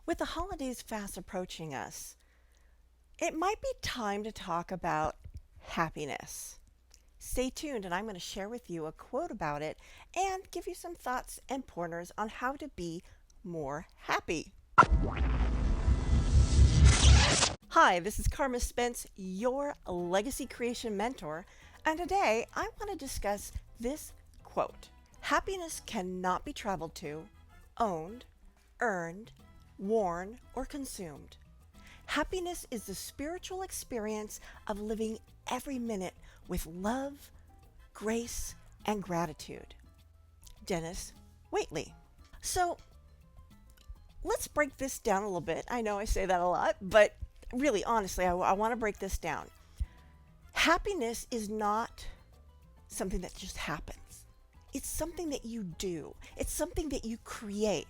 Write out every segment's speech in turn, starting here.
With the holidays fast approaching us, it might be time to talk about happiness. Stay tuned, and I'm going to share with you a quote about it and give you some thoughts and pointers on how to be more happy. Hi, this is Carma Spence, your legacy creation mentor, and today I want to discuss this quote. Happiness cannot be traveled to, owned, earned, worn, or consumed. Happiness is the spiritual experience of living every minute with love, grace, and gratitude. Denis Waitley. So let's break this down a little bit. I know I say that a lot, but really, honestly, I want to break this down. Happiness is not something that just happens. It's something that you do. It's something that you create.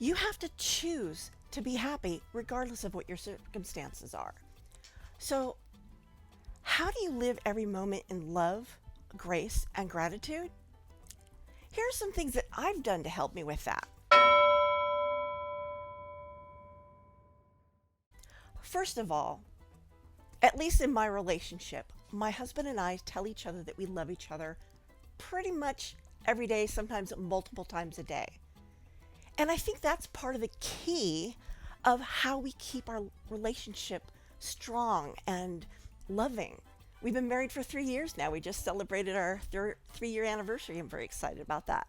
You have to choose to be happy regardless of what your circumstances are. So, how do you live every moment in love, grace, and gratitude? Here are some things that I've done to help me with that. First of all, at least in my relationship, my husband and I tell each other that we love each other pretty much every day, sometimes multiple times a day. And I think that's part of the key of how we keep our relationship strong and loving. We've been married for 3 years now. We just celebrated our 3-year anniversary. I'm very excited about that.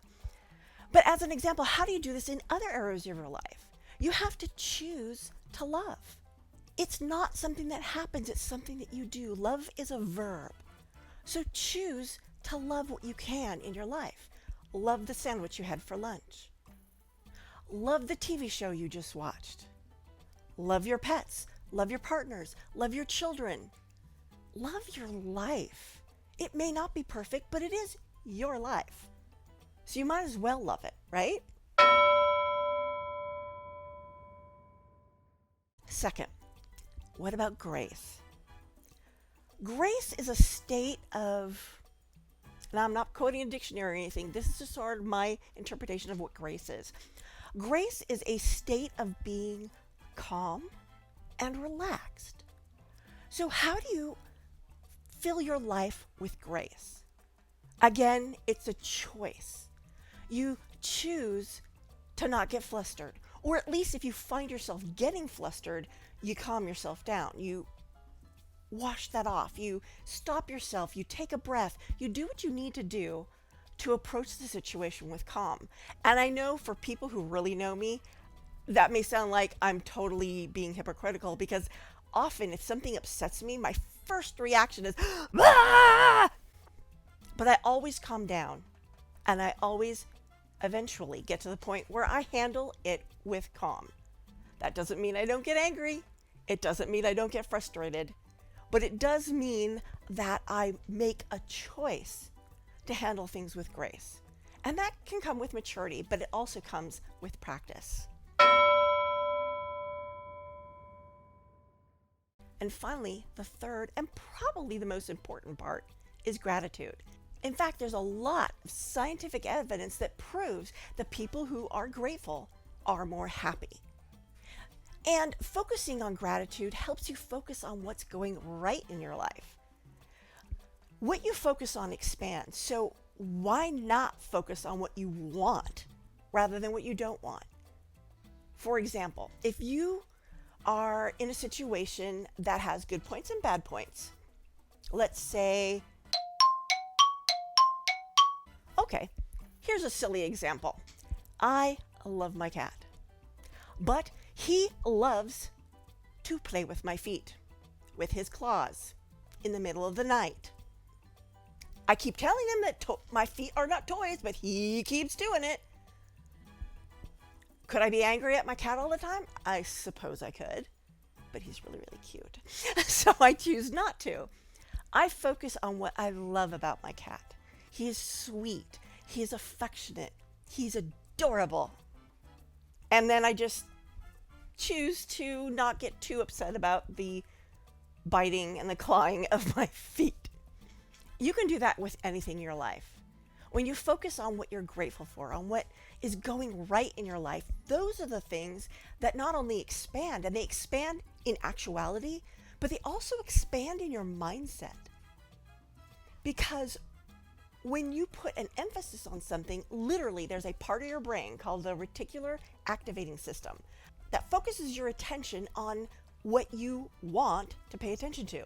But as an example, how do you do this in other areas of your life? You have to choose to love. It's not something that happens, it's something that you do. Love is a verb. So choose to love what you can in your life. Love the sandwich you had for lunch. Love the TV show you just watched. Love your pets. Love your partners. Love your children. Love your life. It may not be perfect, but it is your life. So you might as well love it, right? Second, what about grace? Grace is a state of, and I'm not quoting a dictionary or anything, this is just sort of my interpretation of what grace is. Grace is a state of being calm and relaxed. So how do you fill your life with grace? Again, it's a choice. You choose to not get flustered, or at least if you find yourself getting flustered, you calm yourself down. You wash that off. You stop yourself. You take a breath. You do what you need to do to approach the situation with calm. And I know for people who really know me, that may sound like I'm totally being hypocritical because often if something upsets me, my first reaction is, ah! But I always calm down and I always eventually get to the point where I handle it with calm. That doesn't mean I don't get angry. It doesn't mean I don't get frustrated. But it does mean that I make a choice to handle things with grace. And that can come with maturity, but it also comes with practice. And finally, the third and probably the most important part is gratitude. In fact, there's a lot of scientific evidence that proves that people who are grateful are more happy. And focusing on gratitude helps you focus on what's going right in your life. What you focus on expands, so why not focus on what you want rather than what you don't want? For example, if you are in a situation that has good points and bad points, let's say, okay, here's a silly example. I love my cat, but he loves to play with my feet, with his claws, in the middle of the night. I keep telling him that my feet are not toys, but he keeps doing it. Could I be angry at my cat all the time? I suppose I could, but he's really, really cute. So I choose not to. I focus on what I love about my cat. He is sweet. He is affectionate. He's adorable. And then I just choose to not get too upset about the biting and the clawing of my feet. You can do that with anything in your life. When you focus on what you're grateful for, on what is going right in your life, those are the things that not only expand, and they expand in actuality, but they also expand in your mindset. Because when you put an emphasis on something, literally there's a part of your brain called the reticular activating system that focuses your attention on what you want to pay attention to.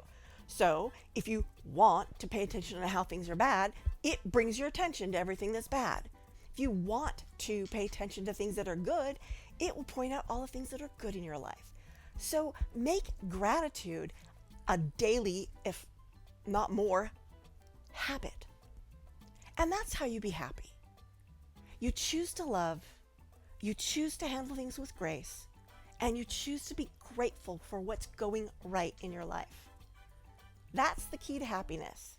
So if you want to pay attention to how things are bad, it brings your attention to everything that's bad. If you want to pay attention to things that are good, it will point out all the things that are good in your life. So make gratitude a daily, if not more, habit. And that's how you be happy. You choose to love, you choose to handle things with grace, and you choose to be grateful for what's going right in your life. That's the key to happiness.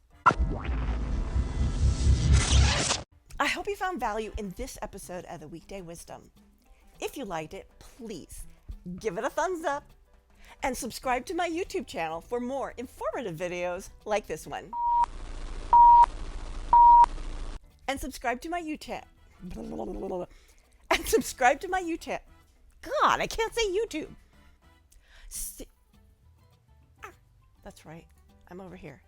I hope you found value in this episode of the Weekday Wisdom. If you liked it, please give it a thumbs up and subscribe to my YouTube channel for more informative videos like this one. And subscribe to my YouTube. And subscribe to my YouTube. God, I can't say YouTube. That's right. I'm over here.